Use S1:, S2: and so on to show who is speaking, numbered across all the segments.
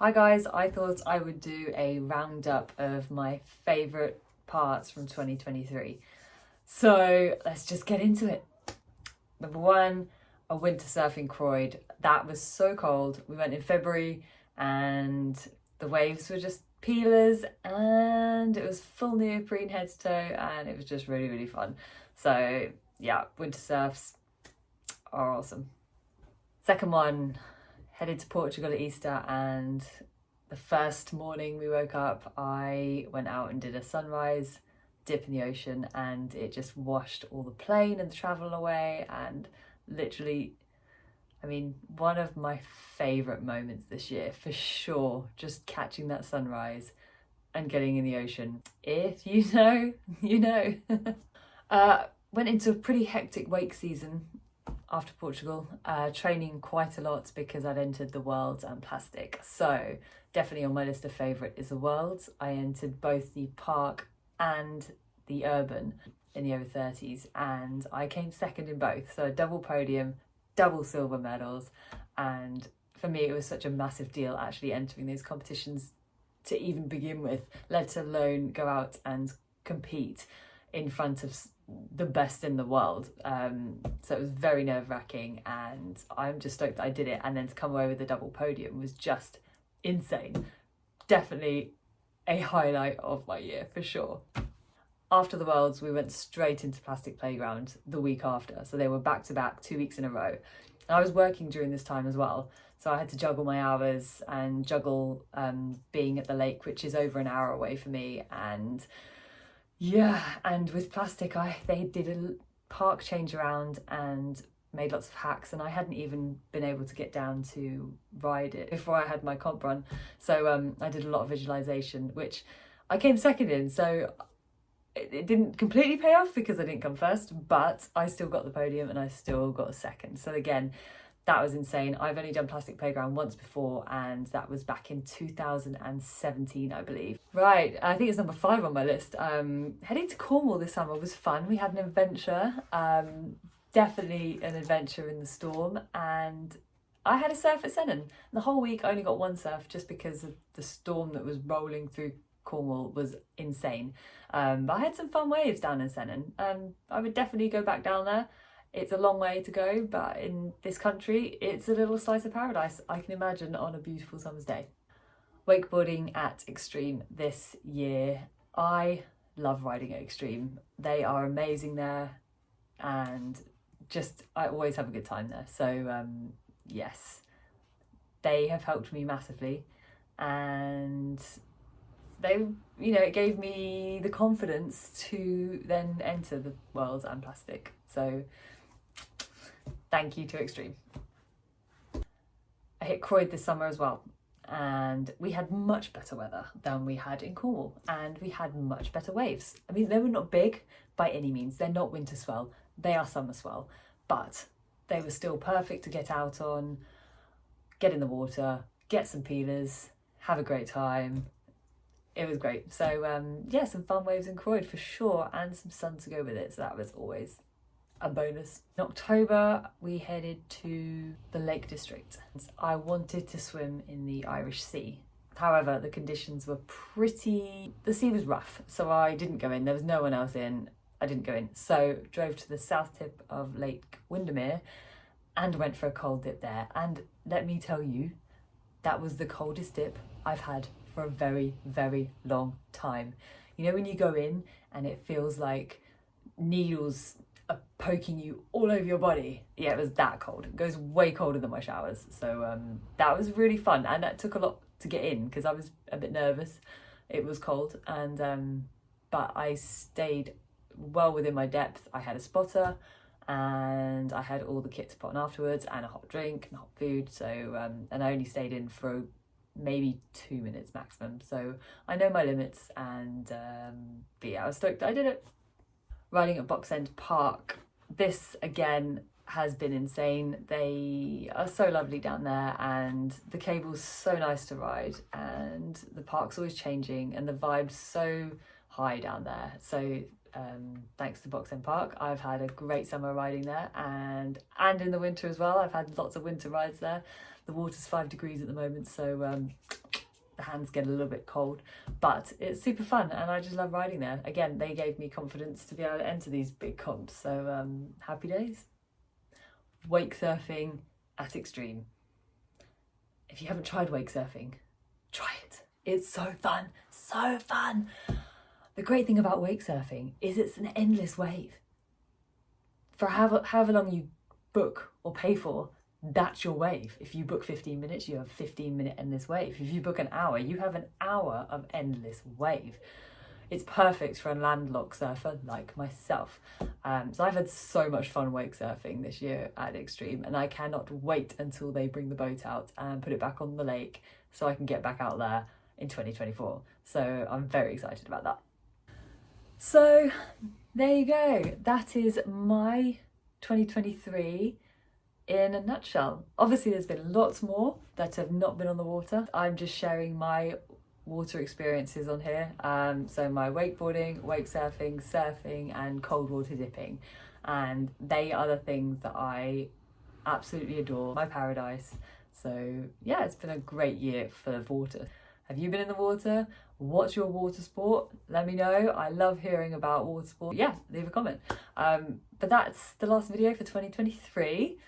S1: Hi guys, I thought I would do a roundup of my favourite parts from 2023. So let's just get into it. Number one, a winter surf in Croyd. That was so cold. We went in February and the waves were just peelers and it was full neoprene head to toe and it was just really, really fun. So yeah, winter surfs are awesome. Second one, headed to Portugal at Easter, and the first morning we woke up, I went out and did a sunrise dip in the ocean, and it just washed all the plane and the travel away. And literally, I mean, one of my favourite moments this year for sure, just catching that sunrise and getting in the ocean. If you know, you know. Went into a pretty hectic wake season after Portugal, training quite a lot because I'd entered the Worlds and Plastic. So definitely on my list of favourite is the Worlds. I entered both the Park and the Urban in the over 30s and I came second in both. So a double podium, double silver medals. And for me, it was such a massive deal actually entering those competitions to even begin with, let alone go out and compete in front of the best in the world. So it was very nerve-wracking and I'm just stoked that I did it, and then to come away with the double podium was just insane. Definitely a highlight of my year for sure. After the Worlds, we went straight into Plastic Playground the week after, so they were back to back 2 weeks in a row, and I was working during this time as well, so I had to juggle my hours and juggle being at the lake, which is over an hour away for me. And yeah, and with Plastic, they did a park change around and made lots of hacks, and I hadn't even been able to get down to ride it before I had my comp run. So I did a lot of visualization, which I came second in. So it didn't completely pay off because I didn't come first, but I still got the podium and I still got a second. So again, that was insane. I've only done Plastic Playground once before, and that was back in 2017, I believe. Right, I think it's number 5 on my list. Heading to Cornwall this summer was fun. We had an adventure, definitely an adventure in the storm, and I had a surf at Sennen. The whole week I only got one surf just because of the storm that was rolling through Cornwall was insane. But I had some fun waves down in Sennen. I would definitely go back down there. It's a long way to go, but in this country, it's a little slice of paradise, I can imagine, on a beautiful summer's day. Wakeboarding at Extreme this year. I love riding at Extreme. They are amazing there, and just, I always have a good time there. So yes, they have helped me massively, and they, it gave me the confidence to then enter the Worlds and Plastic. So thank you to Extreme. I hit Croyd this summer as well, and we had much better weather than we had in Cornwall, and we had much better waves. I mean, they were not big by any means. They're not winter swell, they are summer swell, but they were still perfect to get out on, get in the water, get some peelers, have a great time. It was great. So yeah, some fun waves in Croyd for sure, and some sun to go with it, so that was always a bonus. In October, we headed to the Lake District. I wanted to swim in the Irish Sea. However, the conditions were the sea was rough, so I didn't go in. There was no one else in. I didn't go in. So drove to the south tip of Lake Windermere and went for a cold dip there. And let me tell you, that was the coldest dip I've had for a very, very long time. You know when you go in and it feels like needles are poking you all over your body? Yeah, it was that cold. It goes way colder than my showers. So that was really fun, and that took a lot to get in because I was a bit nervous. It was cold, and but I stayed well within my depth. I had a spotter and I had all the kit to put on afterwards, and a hot drink and hot food. So and I only stayed in for maybe 2 minutes maximum, so I know my limits. And but yeah, I was stoked that I did it. Riding at Boxend Park, this again has been insane. They are so lovely down there, and the cable's so nice to ride, and the park's always changing, and the vibe's so high down there. So thanks to Boxend Park, I've had a great summer riding there, and in the winter as well. I've had lots of winter rides there. The water's 5 degrees at the moment, so the hands get a little bit cold, but it's super fun and I just love riding there. Again, they gave me confidence to be able to enter these big comps, so happy days. Wake surfing at Extreme. If you haven't tried wake surfing, try it. It's so fun, so fun. The great thing about wake surfing is it's an endless wave. For however long you book or pay for, that's your wave. If you book 15 minutes, you have a 15-minute endless wave. If you book an hour, you have an hour of endless wave. It's perfect for a landlocked surfer like myself. So I've had so much fun wake surfing this year at Extreme, and I cannot wait until they bring the boat out and put it back on the lake so I can get back out there in 2024. So I'm very excited about that. So there you go. That is my 2023 in a nutshell. Obviously there's been lots more that have not been on the water. I'm just sharing my water experiences on here. So my wakeboarding, wake surfing, surfing and cold water dipping. And they are the things that I absolutely adore. My paradise. So yeah, it's been a great year for the water. Have you been in the water? What's your water sport? Let me know. I love hearing about water sport. Yeah, leave a comment. But that's the last video for 2023.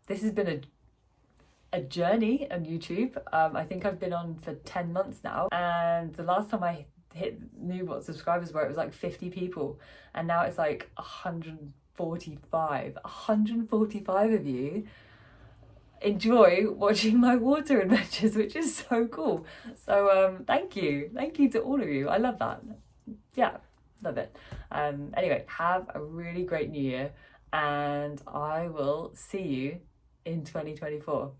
S1: This has been a journey on YouTube. I think I've been on for 10 months now. And the last time I knew what subscribers were, it was like 50 people. And now it's like 145. 145 of you enjoy watching my water adventures, which is so cool. So thank you to all of you. I love that. Yeah, love it. Anyway, have a really great new year and I will see you in 2024.